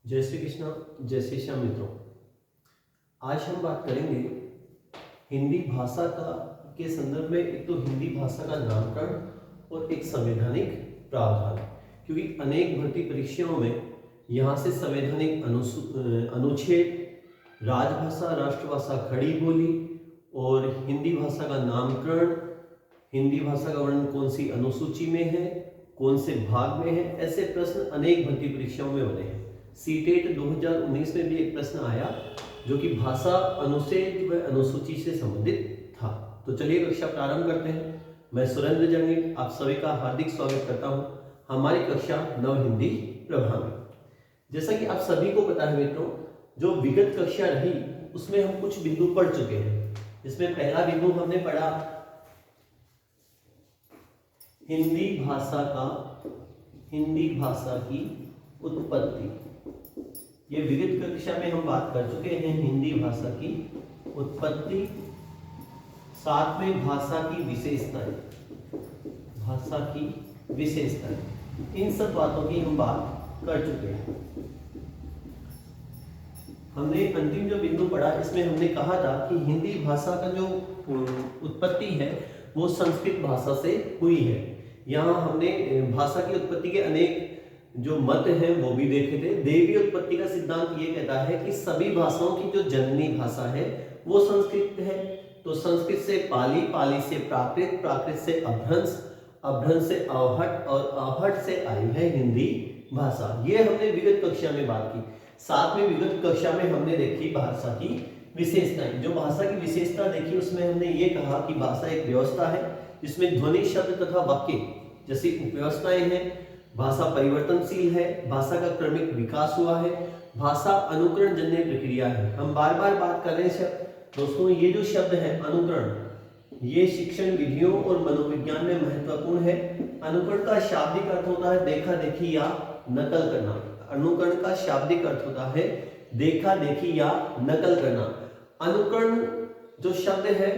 जय श्री कृष्णा। जय श्री श्याम मित्रों, आज हम बात करेंगे हिंदी भाषा का के संदर्भ में। एक तो हिंदी भाषा का नामकरण और एक संवैधानिक प्रावधान, क्योंकि अनेक भर्ती परीक्षाओं में यहाँ से संवैधानिक अनुच्छेद, राजभाषा, राष्ट्रभाषा, खड़ी बोली और हिंदी भाषा का नामकरण, हिंदी भाषा का वर्णन कौन सी अनुसूची में है, कौन से भाग में है, ऐसे प्रश्न अनेक भर्ती परीक्षाओं में बने हैं। सीटेट 2019 में भी एक प्रश्न आया जो कि भाषा अनुच्छेद व अनुसूची से संबंधित था। तो चलिए कक्षा प्रारंभ करते हैं। मैं सुरेंद्र जंगीर आप सभी का हार्दिक स्वागत करता हूं हमारी कक्षा नव हिंदी प्रभा में। जैसा कि आप सभी को पता है मित्रों, जो विगत कक्षा रही उसमें हम कुछ बिंदु पढ़ चुके हैं। जिसमें पहला बिंदु हमने पढ़ा हिंदी भाषा की उत्पत्ति। ये विगत कक्षा में हम बात कर चुके हैं हिंदी भाषा की उत्पत्ति, साथ में भाषा की विशेषताएं, इन सब बातों की हम बात कर चुके हैं। हमने अंतिम जो बिंदु पढ़ा इसमें हमने कहा था कि हिंदी भाषा का जो उत्पत्ति है वो संस्कृत भाषा से हुई है। यहाँ हमने भाषा की उत्पत्ति के अनेक जो मत हैं वो भी देखे थे। देवी उत्पत्ति का सिद्धांत ये कहता है कि सभी भाषाओं की जो जननी भाषा है वो संस्कृत है। तो संस्कृत से पाली, पाली से प्राकृत, प्राकृत से अभ्रंश, अभ्रंश से अवहट और अवहट से आई है हिंदी भाषा। ये हमने विगत कक्षा में बात की। साथ में विगत कक्षा में हमने देखी भाषा की विशेषताएं। जो भाषा की विशेषता देखी उसमें हमने ये कहा कि भाषा एक व्यवस्था है जिसमें ध्वनि, शब्द तथा वाक्य जैसी उपव्यवस्थाएं हैं। भाषा परिवर्तनशील है, भाषा का क्रमिक विकास हुआ है, भाषा अनुकरण जन्य प्रक्रिया है। हम बार बार बात कर रहे हैं दोस्तों, ये जो शब्द है अनुकरण, ये शिक्षण विधियों और मनोविज्ञान में महत्वपूर्ण है। अनुकरण का शाब्दिक अर्थ होता है देखा देखी या नकल करना। अनुकरण का शाब्दिक अर्थ होता है देखा देखी या नकल करना। अनुकरण जो शब्द है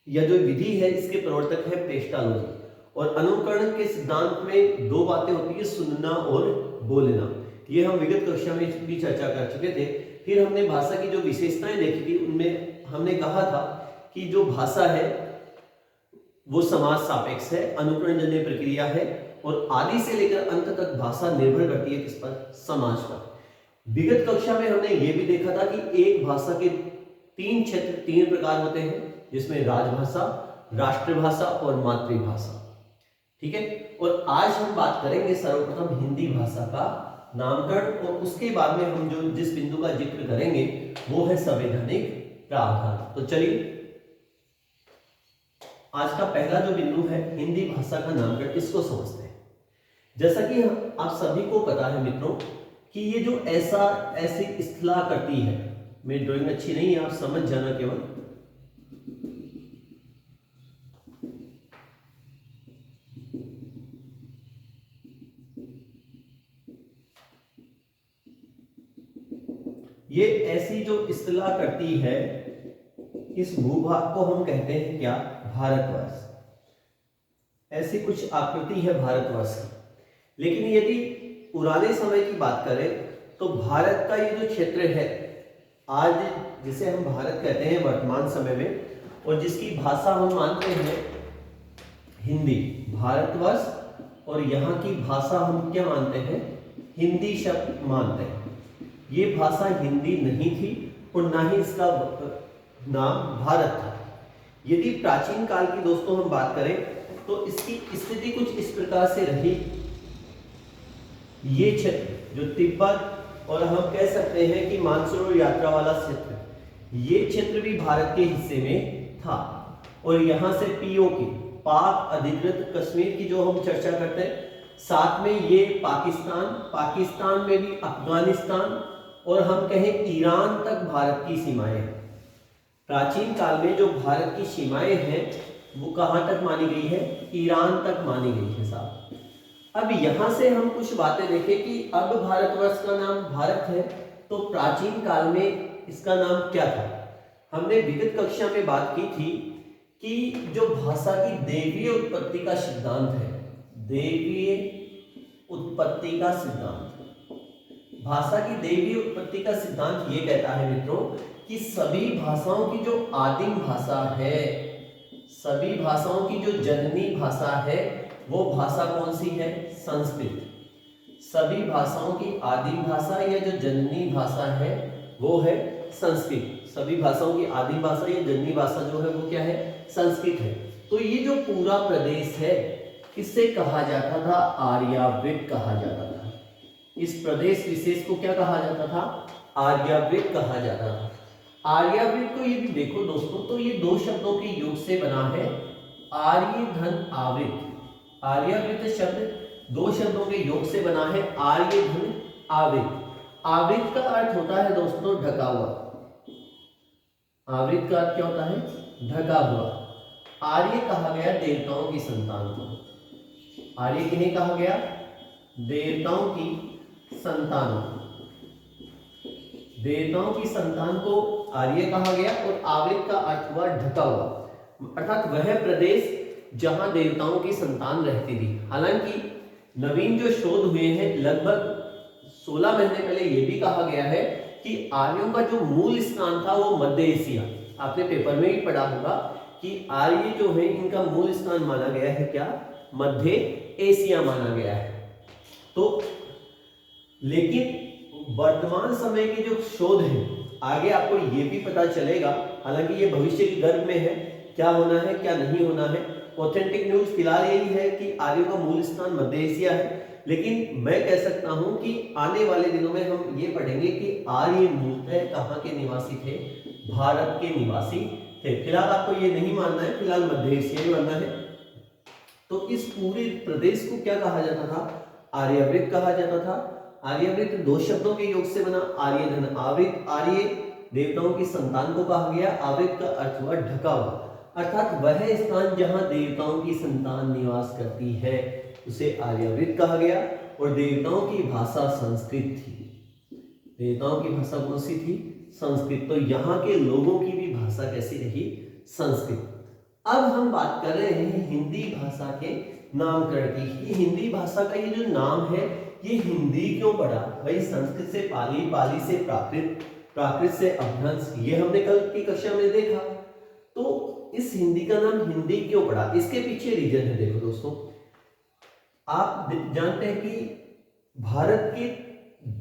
या जो विधि है इसके प्रवर्तक है पेस्टालोजी। और अनुकरण के सिद्धांत में दो बातें होती है, सुनना और बोलना। ये हम विगत कक्षा में भी चर्चा कर चुके थे। फिर हमने भाषा की जो विशेषताएं देखी थी उनमें हमने कहा था कि जो भाषा है वो समाज सापेक्ष है, अनुकरण जन्य प्रक्रिया है और आदि से लेकर अंत तक भाषा निर्भर करती है किस पर? समाज पर। विगत कक्षा में हमने ये भी देखा था कि एक भाषा के तीन क्षेत्र, तीन प्रकार होते हैं, जिसमें राजभाषा, राष्ट्रभाषा और मातृभाषा। ठीक है। और आज हम बात करेंगे सर्वप्रथम हिंदी भाषा का नामकरण और उसके बाद में हम जो जिस बिंदु का जिक्र करेंगे वो है संवैधानिक प्रावधान। तो चलिए आज का पहला जो बिंदु है हिंदी भाषा का नामकरण, इसको समझते हैं। जैसा कि आप सभी को पता है मित्रों कि ये जो ऐसी इस्तिलाह करती है, मेरी ड्राइंग अच्छी नहीं है आप समझ जाना केवल। ये ऐसी जो इस्तिलाह करती है, इस भूभाग को हम कहते हैं क्या? भारतवर्ष। ऐसी कुछ आकृति है भारतवर्ष की। लेकिन यदि पुराने समय की बात करें तो भारत का ये जो क्षेत्र है आज, जिसे हम भारत कहते हैं वर्तमान समय में, और जिसकी भाषा हम मानते हैं हिंदी, भारतवर्ष, और यहाँ की भाषा हम क्या मानते हैं? हिंदी शब्द मानते हैं। ये भाषा हिंदी नहीं थी और ना ही इसका नाम भारत था। यदि प्राचीन काल की दोस्तों हम बात करें तो इसकी स्थिति कुछ इस प्रकार से रही। ये क्षेत्र जो तिब्बत और हम कह सकते हैं कि मानसरोवर यात्रा वाला क्षेत्र, ये क्षेत्र भी भारत के हिस्से में था। और यहाँ से पीओके, पाक अधिकृत कश्मीर की जो हम चर्चा करते हैं, साथ में ये पाकिस्तान में भी अफगानिस्तान और हम कहें ईरान तक भारत की सीमाएं हैं। प्राचीन काल में जो भारत की सीमाएं हैं वो कहां तक मानी गई है? ईरान तक मानी गई है साहब। अब यहां से हम कुछ बातें देखें कि अब भारतवर्ष का नाम भारत है, तो प्राचीन काल में इसका नाम क्या था? हमने विगत कक्षा में बात की थी कि जो भाषा की दैवीय उत्पत्ति का सिद्धांत है, दैवीय उत्पत्ति का सिद्धांत, भाषा की दैवीय उत्पत्ति का सिद्धांत ये कहता है मित्रों कि सभी भाषाओं की जो आदिम भाषा है, सभी भाषाओं की जो जननी भाषा है वो भाषा कौन सी है? संस्कृत। सभी भाषाओं की आदिम भाषा या जो जननी भाषा है वो है संस्कृत। सभी भाषाओं की आदिम भाषा या जननी भाषा जो है वो क्या है? संस्कृत है। तो ये जो पूरा प्रदेश है किससे कहा जाता था? आर्यावर्त कहा जाता था। इस प्रदेश विशेष को क्या कहा जाता था? आर्यावर्त कहा जाता था। आर्यावर्त को ये भी देखो दोस्तों, तो ये दो शब्दों के योग से बना है, आर्य धन आवृत। आर्यावर्त शब्द दो शब्दों के योग से बना है, आर्य धन आवृत। आवृत का अर्थ होता है दोस्तों ढका हुआ। आवृत का अर्थ क्या होता है? ढका हुआ। आर्य कहा गया देवताओं की संतान को। आर्य किन्हें कहा गया? देवताओं की संतान। देवताओं की संतान को आर्य कहा गया और आवृत का अर्थ हुआ ढका हुआ, अर्थात वह प्रदेश जहां देवताओं की संतान रहती थी। हालांकि नवीन जो शोध हुए हैं लगभग 16 महीने पहले यह भी कहा गया है कि आर्यों का जो मूल स्थान था वो मध्य एशिया। आपने पेपर में भी पढ़ा होगा कि आर्य जो है इनका मूल स्थान माना गया है क्या? मध्य एशिया माना गया है। तो लेकिन वर्तमान समय के जो शोध है आगे आपको ये भी पता चलेगा, हालांकि ये भविष्य के गर्भ में है, क्या होना है क्या नहीं होना है। ऑथेंटिक न्यूज फिलहाल यही है कि आर्यों का मूल स्थान मध्य एशिया है, लेकिन मैं कह सकता हूं कि आने वाले दिनों में हम ये पढ़ेंगे कि आर्य मूलतः कहां के निवासी थे? भारत के निवासी थे। फिलहाल आपको ये नहीं मानना है, फिलहाल मध्य एशिया ही मानना है। तो इस पूरे प्रदेश को क्या कहा जाता था? आर्यावर्त कहा जाता था। आर्यावर्त दो शब्दों के योग से बना, आर्य धन आवृत। आर्य देवताओं की संतान को कहा गया, आवृत का अर्थ हुआ ढका हुआ, अर्थात वह स्थान जहां देवताओं की संतान निवास करती है उसे आर्यावर्त कहा गया। और देवताओं की भाषा संस्कृत थी। देवताओं की भाषा कौन सी थी? संस्कृत। तो यहाँ के लोगों की भी भाषा कैसी रही? संस्कृत। अब हम बात कर रहे हैं हिंदी भाषा के नामकरण की। ये हिंदी भाषा का ये जो नाम है ये हिंदी क्यों पड़ा? भाई संस्कृत से पाली, पाली से प्राकृत, प्राकृत से अपभ्रंश, ये हमने कल की कक्षा में देखा। तो इस हिंदी का नाम हिंदी क्यों पड़ा? इसके पीछे रीजन है। देखो दोस्तों, आप जानते हैं कि भारत के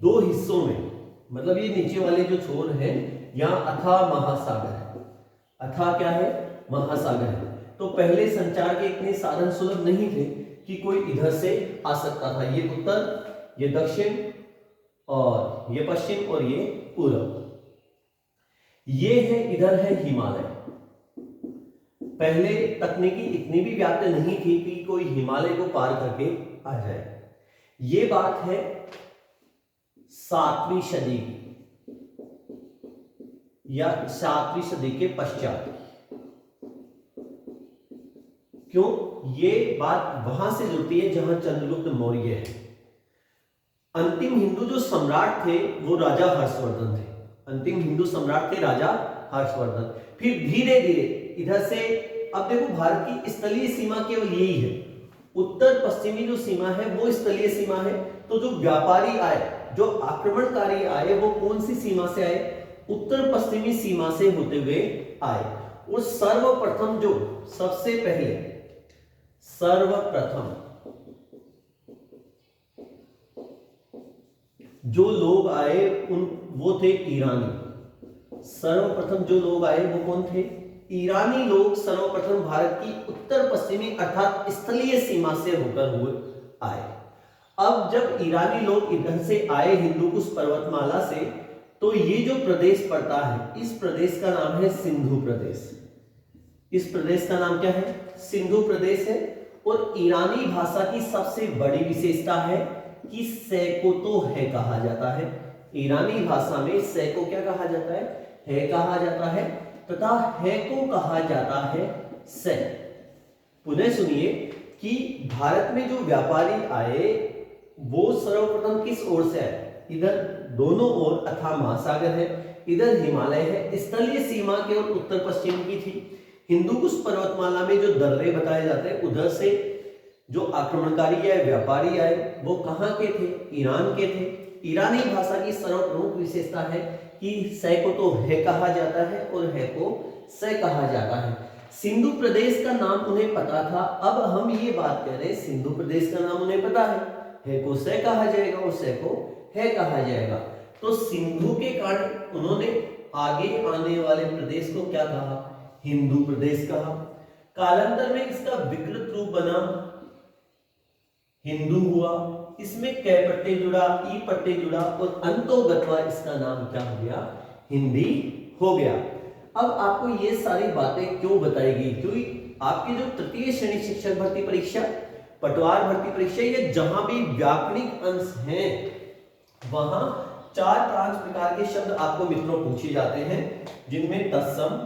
दो हिस्सों में, मतलब ये नीचे वाले जो छोर है यहाँ अथाह महासागर है। अथाह क्या है? महासागर है। तो पहले संचार के इतने साधन सुलभ नहीं थे कि कोई इधर से आ सकता था। ये उत्तर, ये दक्षिण, और ये पश्चिम, और ये पूर्व। ये है, इधर है हिमालय। पहले तकनीकी इतनी भी व्याप्त नहीं थी कि कोई हिमालय को पार करके आ जाए। ये बात है 7वीं सदी या 7वीं सदी के पश्चात। क्यों? ये बात वहां से जुड़ती है जहां चंद्रगुप्त मौर्य है। अंतिम हिंदू जो सम्राट थे वो राजा हर्षवर्धन थे। अंतिम हिंदू सम्राट थे राजा हर्षवर्धन। फिर धीरे धीरे इधर से, अब देखो भारत की स्थलीय सीमा केवल यही है, उत्तर पश्चिमी जो सीमा है वो स्थलीय सीमा है। तो जो व्यापारी आए, जो आक्रमणकारी आए, वो कौन सी सीमा से आए? उत्तर पश्चिमी सीमा से होते हुए आए। और सर्वप्रथम जो, सबसे पहले, सर्वप्रथम जो लोग आए वो थे ईरानी। सर्वप्रथम जो लोग आए वो कौन थे? ईरानी लोग सर्वप्रथम भारत की उत्तर पश्चिमी अर्थात स्थलीय सीमा से होकर हुए आए। अब जब ईरानी लोग इधर से आए हिंदुकुश पर्वतमाला से, तो ये जो प्रदेश पड़ता है इस प्रदेश का नाम है सिंधु प्रदेश। इस प्रदेश का नाम क्या है? सिंधु प्रदेश है। और ईरानी भाषा की सबसे बड़ी विशेषता है कि से को तो है कहा जाता है। ईरानी भाषा में से को क्या कहा जाता है कहा जाता है, तथा है को कहा जाता है से। पुनः सुनिए कि भारत में जो व्यापारी आए वो सर्वप्रथम किस ओर से आए? इधर दोनों ओर अथाह महासागर है, इधर हिमालय है, स्थलीय सीमा केवल उत्तर पश्चिम की थी। हिंदुकुश पर्वतमाला में जो दर्रे बताए जाते हैं उधर से जो आक्रमणकारी आए, व्यापारी आए, वो कहाँ के थे? ईरान के थे। ईरानी भाषा की सर्वप्रमुख विशेषता है कि से को तो है कहा जाता है और है को से कहा जाता है। सिंधु प्रदेश का नाम उन्हें पता था। अब हम ये बात कर रहे हैं, सिंधु प्रदेश का नाम उन्हें पता है को से कहा जाएगा और से को है कहा जाएगा। तो सिंधु के कारण उन्होंने आगे आने वाले प्रदेश को क्या कहा? हिंदू प्रदेश कहा। कालांतर में इसका विकृत रूप बना हिंदू हुआ। इसमें कै प्रत्यय जुड़ा, ई प्रत्यय जुड़ा और अंतोगत्वा इसका नाम क्या हो गया? हिंदी हो गया। अब आपको ये सारी बातें क्यों बताई गई? क्योंकि आपकी जो तृतीय श्रेणी शिक्षक भर्ती परीक्षा, पटवार भर्ती परीक्षा, ये जहां भी व्याकरणिक अंश हैं वहां 4-5 प्रकार के शब्द आपको मित्रों पूछे जाते हैं, जिनमें तत्सम,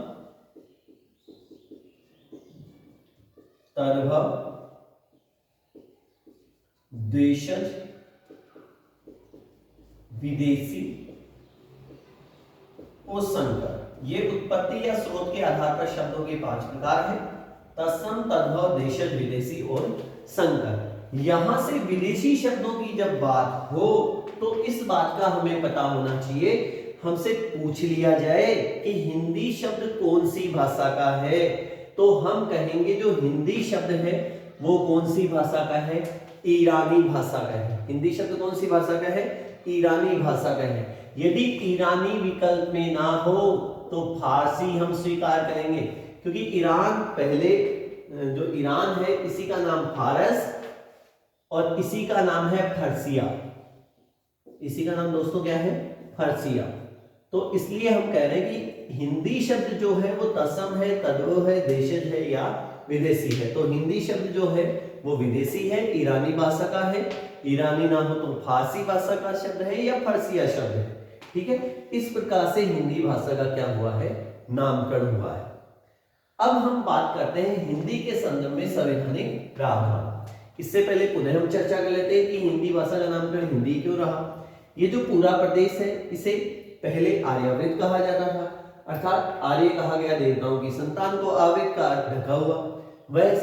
तर्भ, देशज, विदेशी और संकर, ये उत्पत्ति या स्रोत के आधार पर शब्दों के 5 प्रकार हैं। तत्सम, तद्भव, देशज, विदेशी और संकर। यहां से विदेशी शब्दों की जब बात हो तो इस बात का हमें पता होना चाहिए, हमसे पूछ लिया जाए कि हिंदी शब्द कौन सी भाषा का है, तो हम कहेंगे जो हिंदी शब्द है वो कौन सी भाषा का है? ईरानी भाषा का है। हिंदी शब्द कौन सी भाषा का है? ईरानी भाषा का है। यदि ईरानी विकल्प में ना हो तो फारसी हम स्वीकार करेंगे, क्योंकि ईरान पहले, जो ईरान है इसी का नाम फारस और इसी का नाम है फर्सिया। इसी का नाम दोस्तों क्या है? फर्सिया। तो इसलिए हम कह रहे हैं कि हिंदी शब्द जो है वो तत्सम है, तद्भव है, देशज है या विदेशी है। तो हिंदी शब्द जो है वो विदेशी है, ईरानी भाषा का है। ईरानी ना हो तो फारसी भाषा का शब्द है या फर्सिया शब्द है। ठीक है, इस प्रकार से हिंदी भाषा का क्या हुआ है? नामकरण हुआ है। अब हम बात करते हैं हिंदी के संदर्भ में संवैधानिक प्रावधान। इससे पहले पुनः हम चर्चा कर लेते हैं कि हिंदी भाषा का नामकरण हिंदी क्यों रहा। ये जो पूरा प्रदेश है इसे पहले आर्यावृत कहा जाता था, अर्थात आर्य कहा गया देवताओं की संतान को, आवृत का ढका हुआ वह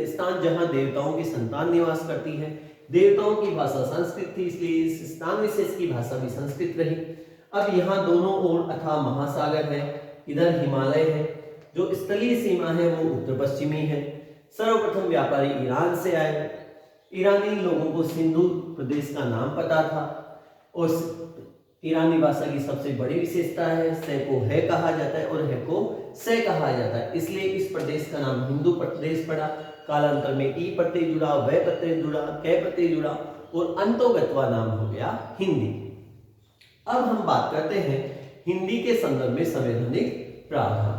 स्थान जहां देवताओं की संतान निवास करती है। देवताओं की भाषा संस्कृत थी, इसलिए इस स्थान विशेष की भाषा भी संस्कृत रही। अब यहाँ दोनों ओर अथाह महासागर है, इधर हिमालय है, जो स्थलीय सीमा है वो उत्तर पश्चिमी है। सर्वप्रथम व्यापारी ईरान से आए। ईरानी लोगों को सिंधु प्रदेश का नाम पता था और ईरानी भाषा की सबसे बड़ी विशेषता है से को है कहा जाता है और है को से कहा जाता है, इसलिए इस प्रदेश का नाम हिंदू प्रदेश पड़ा। कालांतर में ई प्रत्यय जुड़ा, वह प्रत्यय जुड़ा, कै प्रत्यय जुड़ा और अंतोगत्वा नाम हो गया हिंदी। अब हम बात करते हैं हिंदी के संदर्भ में संवैधानिक प्रावधान।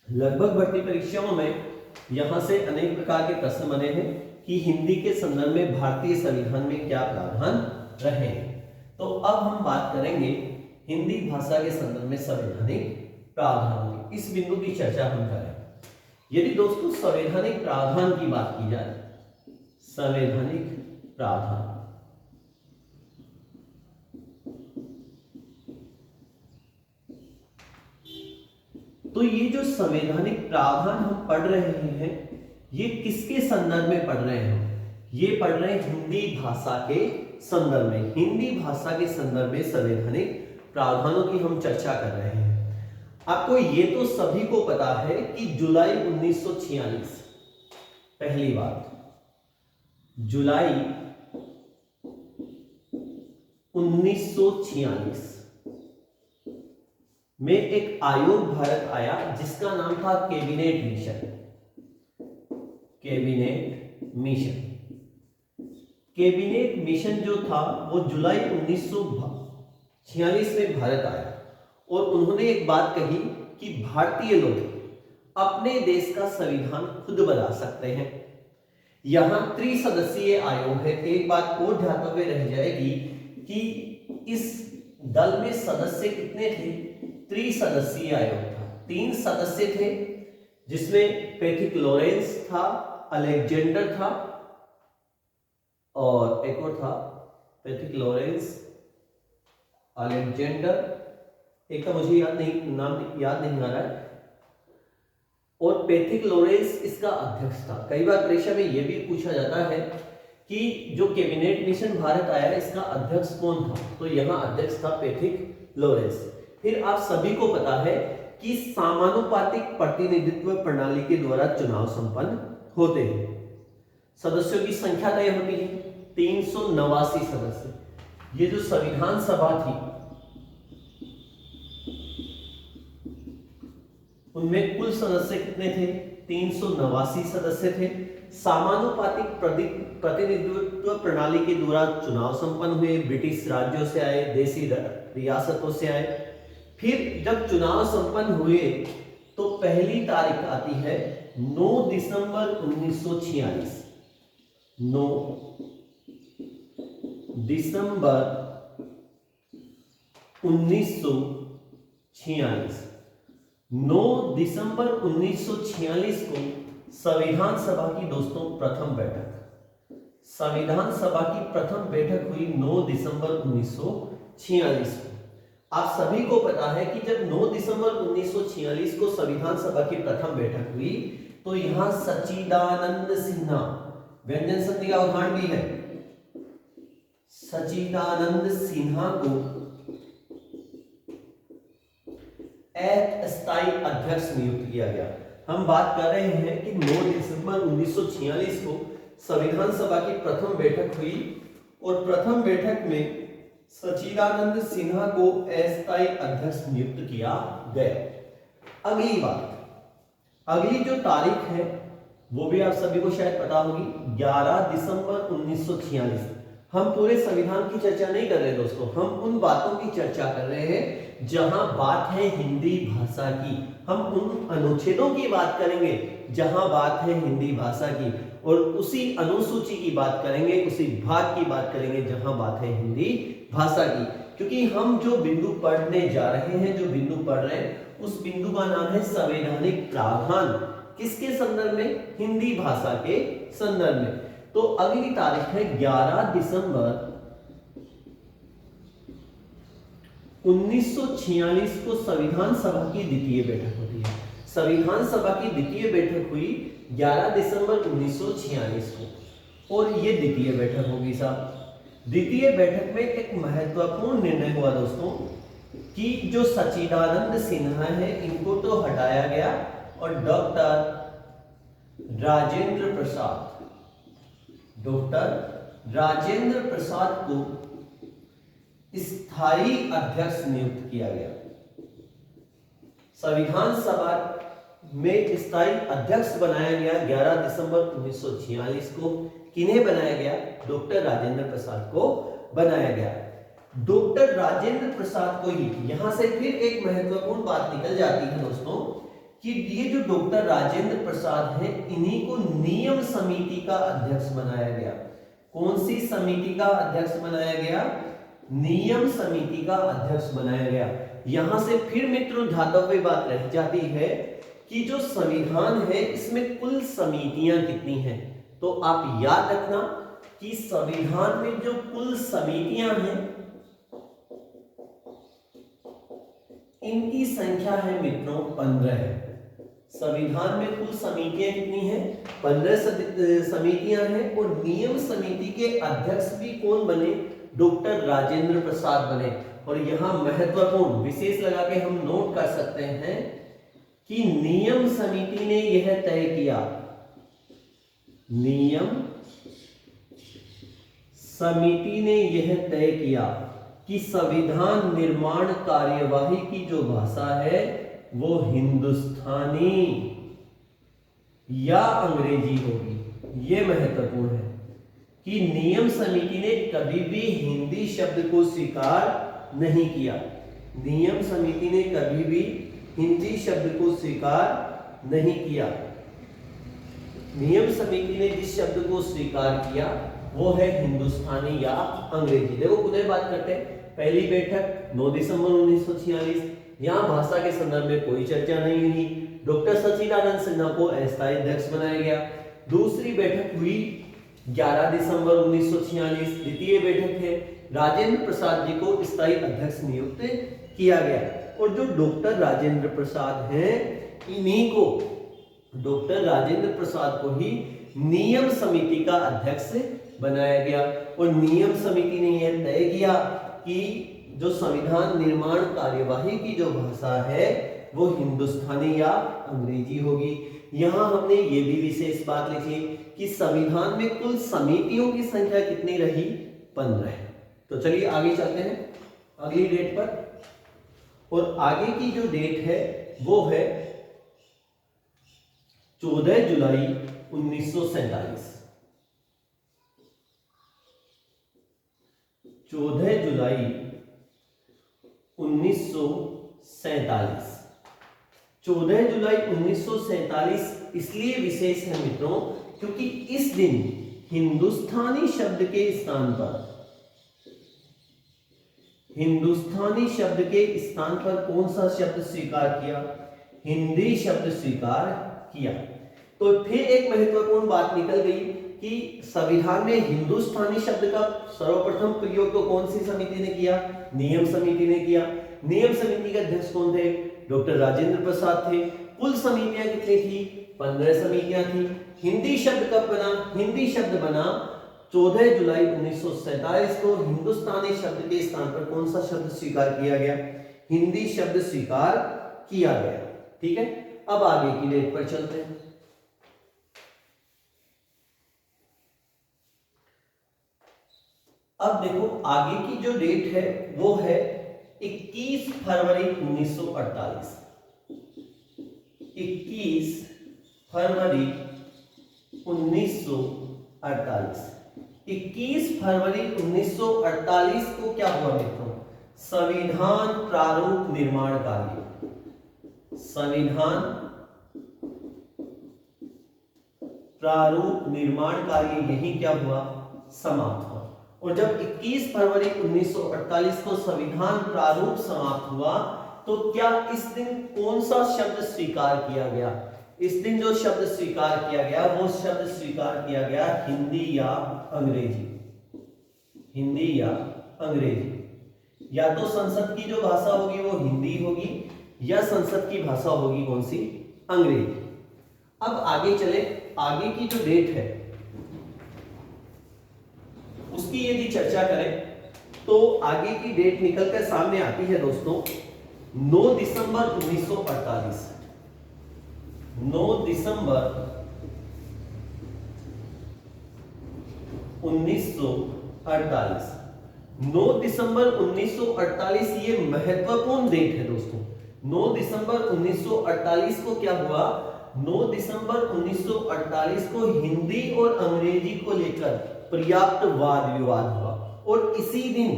लगभग भर्ती परीक्षाओं में यहां से अनेक प्रकार के प्रश्न बने हैं कि हिंदी के संदर्भ में भारतीय संविधान में क्या प्रावधान रहे। तो अब हम बात करेंगे हिंदी भाषा के संदर्भ में संवैधानिक प्रावधानों की। इस बिंदु की चर्चा हम करें। यदि दोस्तों संवैधानिक प्रावधान की बात की जाए, संवैधानिक प्रावधान, तो ये जो संवैधानिक प्रावधान हम पढ़ रहे हैं ये किसके संदर्भ में पढ़ रहे हैं? ये पढ़ रहे हैं हिंदी भाषा के संदर्भ में। हिंदी भाषा के संदर्भ में संवैधानिक प्रावधानों की हम चर्चा कर रहे हैं। आपको ये तो सभी को पता है कि जुलाई 1946, पहली बात, जुलाई 1946 में एक आयोग भारत आया जिसका नाम था cabinet mission. Cabinet mission, cabinet mission जो था वो जुलाई 1946 में भारत आया और उन्होंने एक बात कही कि भारतीय लोग अपने देश का संविधान खुद बना सकते हैं। यहां त्रिसदस्यीय आयोग है। एक बात और ध्यातव्य रह जाएगी कि इस दल में सदस्य कितने थे? त्रिसदस्यीय आयोग था। 3 सदस्य थे जिसमें पैथिक लॉरेंस था, अलेक्जेंडर था और एक और था, पैथिक लॉरेंस, अलेक्जेंडर, एक का मुझे नाम याद नहीं आ रहा है, और पैथिक लॉरेंस इसका अध्यक्ष था। कई बार परीक्षा में यह भी पूछा जाता है कि जो कैबिनेट मिशन भारत आया इसका अध्यक्ष कौन था, तो यहाँ अध्यक्ष था पैथिक लॉरेंस। फिर आप सभी को पता है कि समानुपातिक प्रतिनिधित्व प्रणाली के द्वारा चुनाव संपन्न होते हैं। सदस्यों की संख्या तय होती है 389 सदस्य। ये जो संविधान सभा थी उनमें कुल सदस्य कितने थे? 389 सदस्य थे। समानुपातिक प्रतिनिधित्व प्रणाली के द्वारा चुनाव संपन्न हुए, ब्रिटिश राज्यों से आए, देशी रियासतों से आए। फिर जब चुनाव संपन्न हुए तो पहली तारीख आती है 9 दिसंबर 1946। 9 दिसंबर 1946। 9 दिसंबर 1946 को संविधान सभा की दोस्तों प्रथम बैठक, संविधान सभा की प्रथम बैठक हुई 9 दिसंबर 1946 को। आप सभी को पता है कि जब 9 दिसंबर 1946 को संविधान सभा की प्रथम बैठक हुई तो यहां सच्चिदानंद सिन्हा, व्यंजन संधि का उदाहरण भी है, सच्चिदानंद सिन्हा को अस्थायी अध्यक्ष नियुक्त किया गया। हम बात कर रहे हैं कि 9 दिसंबर 1946 को संविधान सभा की प्रथम बैठक हुई और प्रथम बैठक में सच्चिदानंद सिन्हा को अस्थायी अध्यक्ष नियुक्त किया गया। अगली बात, अगली जो तारीख है वो भी आप सभी को शायद पता होगी, 11 दिसंबर 1946। हम पूरे संविधान की चर्चा नहीं कर रहे दोस्तों, हम उन बातों की चर्चा कर रहे हैं जहां बात है हिंदी भाषा की। हम उन अनुच्छेदों की बात करेंगे जहां बात है हिंदी भाषा की, और उसी अनुसूची की बात करेंगे, उसी भाग की बात करेंगे जहां बात है हिंदी भाषा की। क्योंकि हम जो बिंदु पढ़ने जा रहे हैं, जो बिंदु पढ़ रहे हैं, उस बिंदु का नाम है संवैधानिक प्रावधान। किसके संदर्भ में? हिंदी भाषा के संदर्भ में। तो अगली तारीख है 11 दिसंबर 1946 को संविधान सभा की द्वितीय बैठक होती है। संविधान सभा की द्वितीय बैठक हुई 11 दिसंबर 1946 को, और ये द्वितीय बैठक होगी साहब। द्वितीय बैठक में एक महत्वपूर्ण निर्णय हुआ दोस्तों कि जो सच्चिदानंद सिन्हा है इनको तो हटाया गया और डॉक्टर राजेंद्र प्रसाद को स्थायी अध्यक्ष नियुक्त किया गया। संविधान सभा में स्थायी अध्यक्ष बनाया गया 11 दिसंबर 1946 को। किन्हें बनाया गया? डॉक्टर राजेंद्र प्रसाद को बनाया गया। डॉक्टर राजेंद्र प्रसाद को ही, यहां से फिर एक महत्वपूर्ण बात निकल जाती है दोस्तों कि ये जो डॉक्टर राजेंद्र प्रसाद है इन्हीं को नियम समिति का अध्यक्ष बनाया गया। कौन सी समिति का अध्यक्ष बनाया गया? नियम समिति का अध्यक्ष बनाया गया। यहां से फिर मित्रों धातव्य बात रह जाती है कि जो संविधान है इसमें कुल समितियां कितनी हैं। तो आप याद रखना कि संविधान में जो कुल समितियां हैं इनकी संख्या है मित्रों 15 है। संविधान में कुल समितियां कितनी हैं? 15 समितियां हैं। और नियम समिति के अध्यक्ष भी कौन बने? डॉक्टर राजेंद्र प्रसाद बने। और यहां महत्वपूर्ण विशेष लगा के हम नोट कर सकते हैं कि नियम समिति ने यह तय किया, नियम समिति ने यह तय किया कि संविधान निर्माण कार्यवाही की जो भाषा है वो हिंदुस्तानी या अंग्रेजी होगी। यह महत्वपूर्ण है कि नियम समिति ने कभी भी हिंदी शब्द को स्वीकार नहीं किया। नियम समिति ने कभी भी हिंदी शब्द को स्वीकार नहीं किया। नियम समिति ने जिस शब्द को स्वीकार किया वो है हिंदुस्तानी या अंग्रेजी। देखो पुनः बात करते हैं। पहली बैठक 9 दिसंबर 1946, यहाँ भाषा के संदर्भ में कोई चर्चा नहीं हुई। डॉक्टर सच्चिदानंद सिन्हा को अस्थायी अध्यक्ष बनाया गया। दूसरी बैठक हुई 11 दिसंबर 1946, द्वितीय बैठक है, राजेंद्र प्रसाद जी को स्थायी अध्यक्ष नियुक्त किया गया। और जो डॉक्टर राजेंद्र प्रसाद हैं इन्हीं को डॉक्टर राजेंद्र प्रसाद को ही नियम समिति का अध्यक्ष बनाया गया। और नियम समिति ने यह तय किया कि जो संविधान निर्माण कार्यवाही की जो भाषा है वो हिंदुस्तानी या अंग्रेजी होगी। यहां हमने ये भी विशेष बात लिखी कि संविधान में कुल समितियों की संख्या कितनी रही, 15 है। तो चलिए आगे चलते हैं अगली डेट पर। और आगे की जो डेट है वो है 14 जुलाई 1947। 14 जुलाई 1947। 14 जुलाई 1947 इसलिए विशेष है मित्रों क्योंकि इस दिन हिंदुस्तानी शब्द के स्थान पर कौन सा शब्द स्वीकार किया, हिंदी शब्द स्वीकार किया। तो फिर एक महत्वपूर्ण बात निकल गई कि संविधान में हिंदुस्तानी शब्द का सर्वप्रथम प्रयोग तो कौन सी समिति ने किया, नियम समिति ने किया। नियम समिति के अध्यक्ष कौन थे, डॉक्टर राजेंद्र प्रसाद थे। कुल समितियां कितनी थी, 15 समितियां थी। हिंदी शब्द कब बना, हिंदी शब्द बना 14 जुलाई 1947 को। हिंदुस्तानी शब्द के स्थान पर कौन सा शब्द स्वीकार किया गया, हिंदी शब्द स्वीकार किया गया। ठीक है, अब आगे की डेट पर चलते हैं। अब देखो आगे की जो डेट है वो है 21 फरवरी 1948। 21 फरवरी 1948। 21 फरवरी 1948 को क्या हुआ मित्रों, संविधान प्रारूप निर्माण कार्य। संविधान प्रारूप निर्माण कार्य यही क्या हुआ, समाप्त हुआ। और जब 21 फरवरी 1948 को संविधान प्रारूप समाप्त हुआ तो क्या इस दिन कौन सा शब्द स्वीकार किया गया, इस दिन जो शब्द स्वीकार किया गया वो शब्द स्वीकार किया गया हिंदी या अंग्रेजी। हिंदी या अंग्रेजी, या तो संसद की जो भाषा होगी वो हिंदी होगी या संसद की भाषा होगी कौन सी, अंग्रेजी। अब आगे चले, आगे की जो डेट है उसकी यदि चर्चा करें तो आगे की डेट निकलकर सामने आती है दोस्तों 9 दिसंबर 1948। 9 दिसंबर 1948। 9 दिसंबर 1948 ये महत्वपूर्ण डेट है दोस्तों। 9 दिसंबर 1948 को क्या हुआ, 9 दिसंबर 1948 को हिंदी और अंग्रेजी को लेकर पर्याप्त वाद विवाद हुआ। और इसी दिन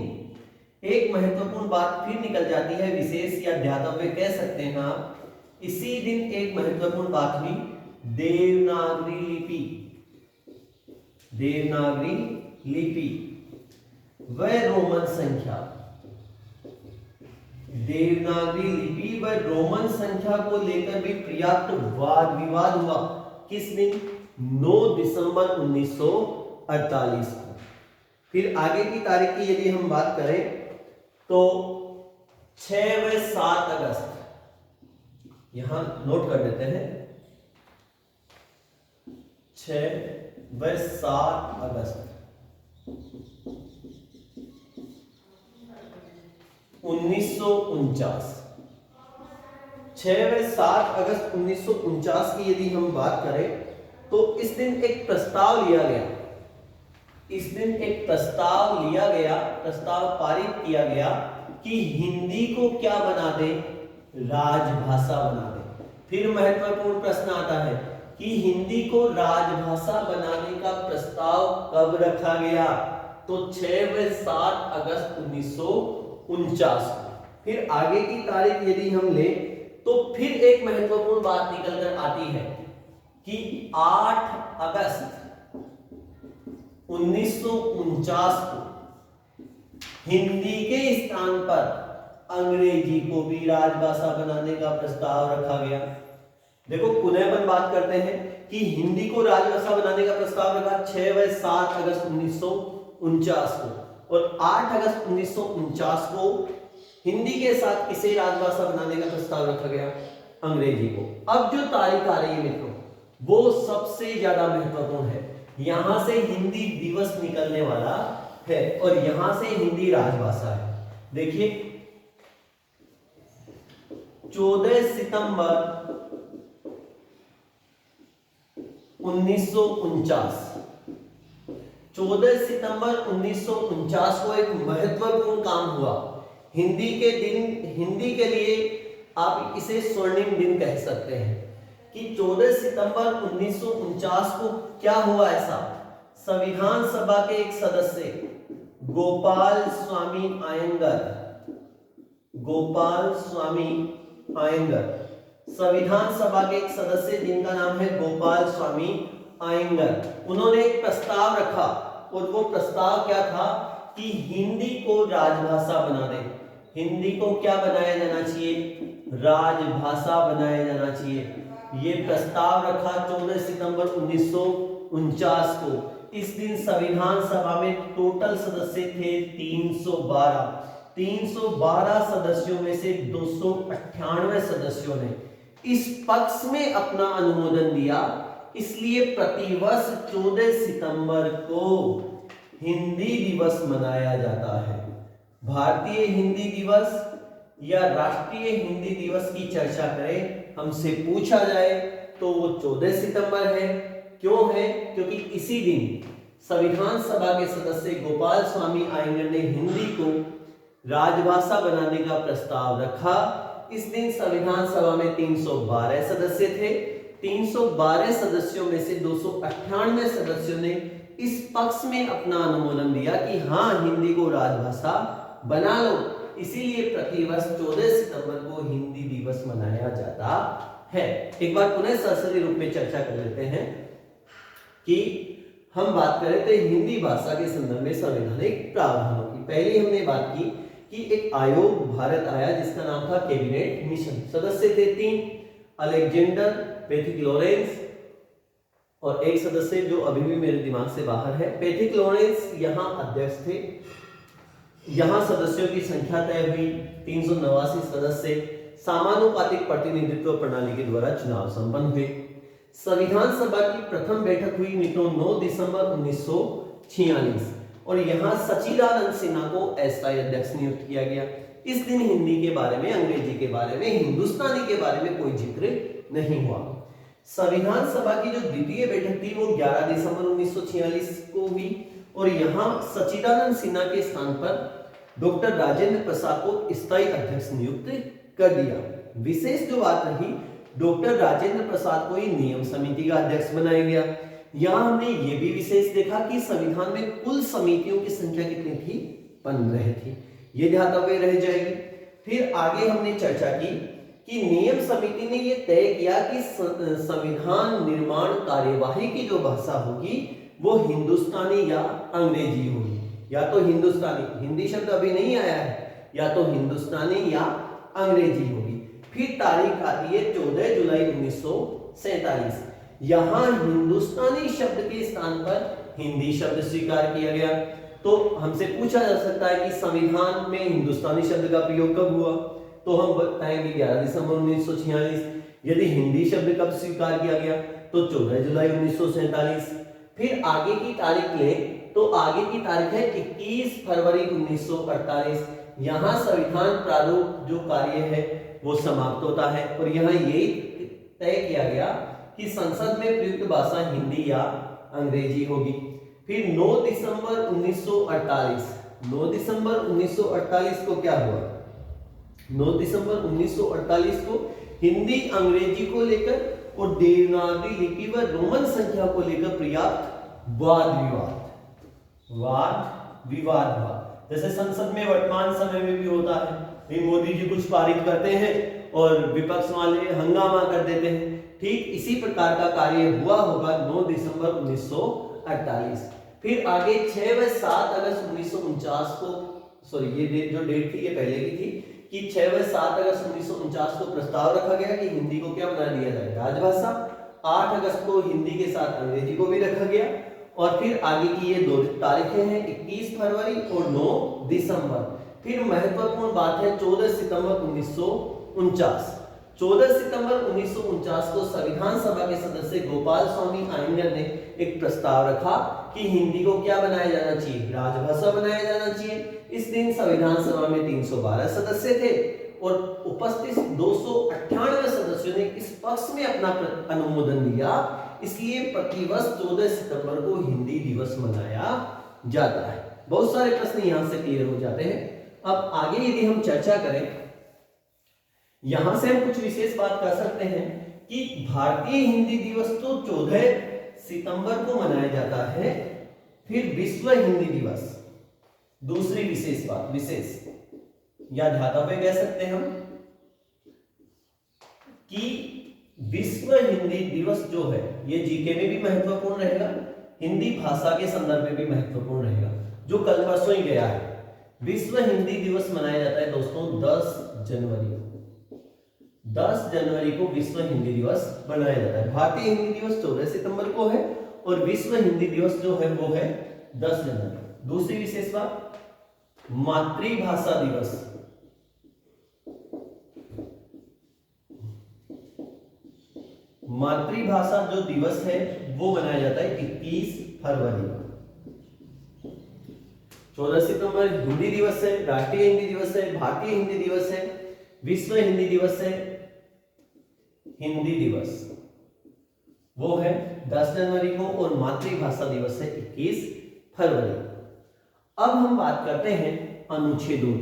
एक महत्वपूर्ण बात फिर निकल जाती है, विशेष या ध्यातव्य कह सकते हैं आप। इसी दिन एक महत्वपूर्ण बात हुई, देवनागरी लिपि। देवनागरी लिपि व रोमन संख्या, देवनागरी लिपि व रोमन संख्या को लेकर भी पर्याप्त वाद विवाद हुआ। किस दिन, 9 दिसंबर 1948 को। फिर आगे की तारीख की यदि हम बात करें तो 6 व 7 अगस्त, यहां नोट कर देते हैं, 6 व 7 अगस्त 1949। 6 व 7 अगस्त 1949 की यदि हम बात करें तो इस दिन एक प्रस्ताव लिया गया। इस दिन एक प्रस्ताव लिया गया, प्रस्ताव पारित किया गया कि हिंदी को क्या बना दे, राजभाषा बना दे। फिर महत्वपूर्ण प्रश्न आता है कि हिंदी को राजभाषा बनाने का प्रस्ताव कब रखा गया, तो 6 व 7 अगस्त 1949 को। फिर आगे की तारीख यदि हम ले तो फिर एक महत्वपूर्ण बात निकल कर आती है कि 8 अगस्त 1949 को हिंदी के स्थान पर अंग्रेजी को भी राजभाषा बनाने का प्रस्ताव रखा गया। देखो पुनः अपन बात करते हैं कि हिंदी को राजभाषा बनाने का प्रस्ताव रखा 6 व 7 अगस्त 1949 को, और 8 अगस्त 1949 को हिंदी के साथ किसे राजभाषा बनाने का प्रस्ताव रखा गया, अंग्रेजी को। अब जो तारीख आ रही है मित्रों, वो सबसे ज्यादा महत्वपूर्ण है। यहां से हिंदी दिवस निकलने वाला है और यहां से हिंदी राजभाषा है। देखिए 14 सितंबर 1949, 14 सितंबर 1949 को एक महत्वपूर्ण काम हुआ। हिंदी के दिन, हिंदी के लिए आप इसे स्वर्णिम दिन कह सकते हैं कि 14 सितंबर 1949 को क्या हुआ ऐसा। संविधान सभा के एक सदस्य गोपाल स्वामी अयंगर, गोपाल स्वामी अयंगर, संविधान सभा के एक सदस्य जिनका नाम है गोपाल स्वामी अयंगर, उन्होंने एक प्रस्ताव रखा और वो प्रस्ताव क्या था कि हिंदी को राजभाषा बना दे। हिंदी को क्या बनाया जाना चाहिए, राजभाषा बनाया जाना चाहिए। ये प्रस्ताव रखा 14 सितंबर 1949 को। इस दिन संविधान सभा में टोटल सदस्य थे 312। 312 सदस्यों में से 298 सदस्यों ने इस पक्ष में अपना अनुमोदन दिया। इसलिए प्रतिवर्ष 14 सितंबर को हिंदी दिवस मनाया जाता है। भारतीय हिंदी दिवस या राष्ट्रीय हिंदी दिवस की चर्चा करें, हमसे पूछा जाए तो वो 14 सितंबर है। क्यों है? क्योंकि इसी दिन संविधान सभा के सदस्य गोपाल स्वामी अयंगर ने हिंदी को राजभाषा बनाने का प्रस्ताव रखा। इस दिन संविधान सभा में 312 सदस्य थे। 312 सदस्यों में से 298 सदस्यों ने इस पक्ष में अपना अनुमोदन दिया कि हाँ, हिंदी को राजभाषा बना लो। इसीलिए प्रतिवर्ष 14 सितंबर को हिंदी दिवस मनाया जाता है। एक बार पुनः सरसरी रूप में चर्चा कर लेते हैं कि हम बात करें तो हिंदी भाषा के संदर्भ में संवैधानिक प्रावधानों की। पहले हमने बात की कि एक आयोग भारत आया जिसका नाम था कैबिनेट मिशन। सदस्य थे 3, अलेक्जेंडर पैथिक लॉरेंस और एक सदस्य जो अभी भी मेरे दिमाग से बाहर है। पैथिक लॉरेंस यहाँ अध्यक्ष थे। यहाँ सदस्यों की संख्या तय हुई 389 सदस्य। समानुपातिक प्रतिनिधित्व प्रणाली के द्वारा चुनाव संपन्न हुए। संविधान सभा की प्रथम बैठक हुई मित्रों 9 दिसंबर 1946 और यहाँ सचिदानंद सिन्हा को अस्थायी अध्यक्ष नियुक्त किया गया। इस दिन हिंदी के बारे में, अंग्रेजी के बारे में, हिंदुस्तानी के बारे में कोई जिक्र नहीं हुआ। संविधान सभा की जो द्वितीय बैठक थी वो 11 दिसंबर 1946 को हुई और यहाँ सचिदानंद सिन्हा के स्थान पर डॉक्टर राजेंद्र प्रसाद को स्थायी अध्यक्ष नियुक्त कर दिया। विशेष जो बात रही, डॉक्टर राजेंद्र प्रसाद को ही नियम समिति का अध्यक्ष बनाया गया। यहाँ हमने ये भी विशेष देखा कि संविधान में कुल समितियों की संख्या कितनी थी, 15 थी। ये ध्यातव्य रह जाएगी। फिर आगे हमने चर्चा की कि नियम समिति ने यह तय किया कि संविधान निर्माण कार्यवाही की जो भाषा होगी वो हिंदुस्तानी या अंग्रेजी होगी। या तो हिंदुस्तानी, हिंदी शब्द अभी नहीं आया है, या तो हिंदुस्तानी या अंग्रेजी होगी। फिर तारीख आती है 14 जुलाई 1947। यहां हिंदुस्तानी शब्द के स्थान पर हिंदी शब्द स्वीकार किया गया। तो हमसे पूछा जा सकता है कि संविधान में हिंदुस्तानी शब्द का प्रयोग कब हुआ, तो हम बताएंगे 11 दिसंबर 1946। यदि हिंदी शब्द कब स्वीकार किया गया तो 14 जुलाई 1947। फिर आगे की तारीख ले तो आगे की तारीख है 21 फरवरी 1948। यहाँ संविधान प्रारूप जो कार्य है वो समाप्त होता है और यहाँ यही तय किया गया कि संसद में प्रयुक्त भाषा हिंदी या अंग्रेजी होगी। फिर 9 दिसंबर 1948, 9 दिसंबर 1948 को क्या हुआ? 9 दिसंबर 1948 को हिंदी अंग्रेजी को लेकर और देवनागरी लिपि व रोमन संख्या को लेकर पर्याप्त वाद विवाद हुआ। जैसे संसद में वर्तमान समय में भी होता है, मोदी जी कुछ पारित करते हैं और विपक्ष वाले हंगामा कर देते हैं। ठीक इसी प्रकार का कार्य हुआ होगा 9 दिसंबर 1948। फिर आगे 6 व 7 अगस्त 1949 को, सॉरी ये जो डेट थी ये पहले की थी कि 6 व 7 अगस्त 1949 को प्रस्ताव रखा गया कि हिंदी को क्या बना दिया जाए, राजभाषा। 8 अगस्त को हिंदी के साथ अंग्रेजी को भी रखा गया। और फिर आगे की ये 2 तारीखें हैं 21 फरवरी और 9 दिसंबर। फिर महत्वपूर्ण बात है 14 सितंबर 1949। 14 सितंबर 1949 को संविधान सभा के सदस्य गोपाल स्वामी अयंगर ने एक प्रस्ताव रखा कि हिंदी को क्या बनाया जाना चाहिए, राजभाषा बनाया जाना चाहिए। इस दिन संविधान सभा में 312 सदस्य थे और उपस्थित 298 सदस्यों ने इस पक्ष में अपना अनुमोदन दिया। इसलिए प्रतिवर्ष 14 सितंबर को हिंदी दिवस मनाया जाता है। बहुत सारे प्रश्न यहां से क्लियर हो जाते हैं। अब आगे यदि हम चर्चा करें, यहां से हम कुछ विशेष बात कर सकते हैं कि भारतीय हिंदी दिवस तो 14 सितंबर को मनाया जाता है, फिर विश्व हिंदी दिवस दूसरी विशेष बात, विशेष या ध्यातव्य कह सकते हैं हम कि विश्व हिंदी दिवस जो है ये जीके में भी महत्वपूर्ण रहेगा, हिंदी भाषा के संदर्भ में भी महत्वपूर्ण रहेगा, जो कल परसों ही गया है। विश्व हिंदी दिवस मनाया जाता है दोस्तों 10 जनवरी को। 10 जनवरी को विश्व हिंदी दिवस मनाया जाता है। भारतीय हिंदी दिवस 14 सितंबर को है और विश्व हिंदी दिवस जो है वो है 10 जनवरी। दूसरी विशेष बात, मातृभाषा दिवस। मातृभाषा जो दिवस है वो मनाया जाता है 21 फरवरी को। 14 सितंबर हिंदी दिवस है, राष्ट्रीय हिंदी दिवस है, भारतीय हिंदी दिवस है, विश्व हिंदी दिवस है, हिंदी दिवस वो है 10 जनवरी को और मातृभाषा दिवस है 21 फरवरी को। अब हम बात करते हैं अनुच्छेदों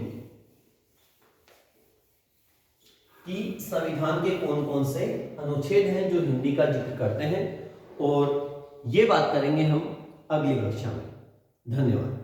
की संविधान के कौन कौन से अनुच्छेद हैं जो हिंदी का जिक्र करते हैं, और ये बात करेंगे हम अगली कक्षा में। धन्यवाद।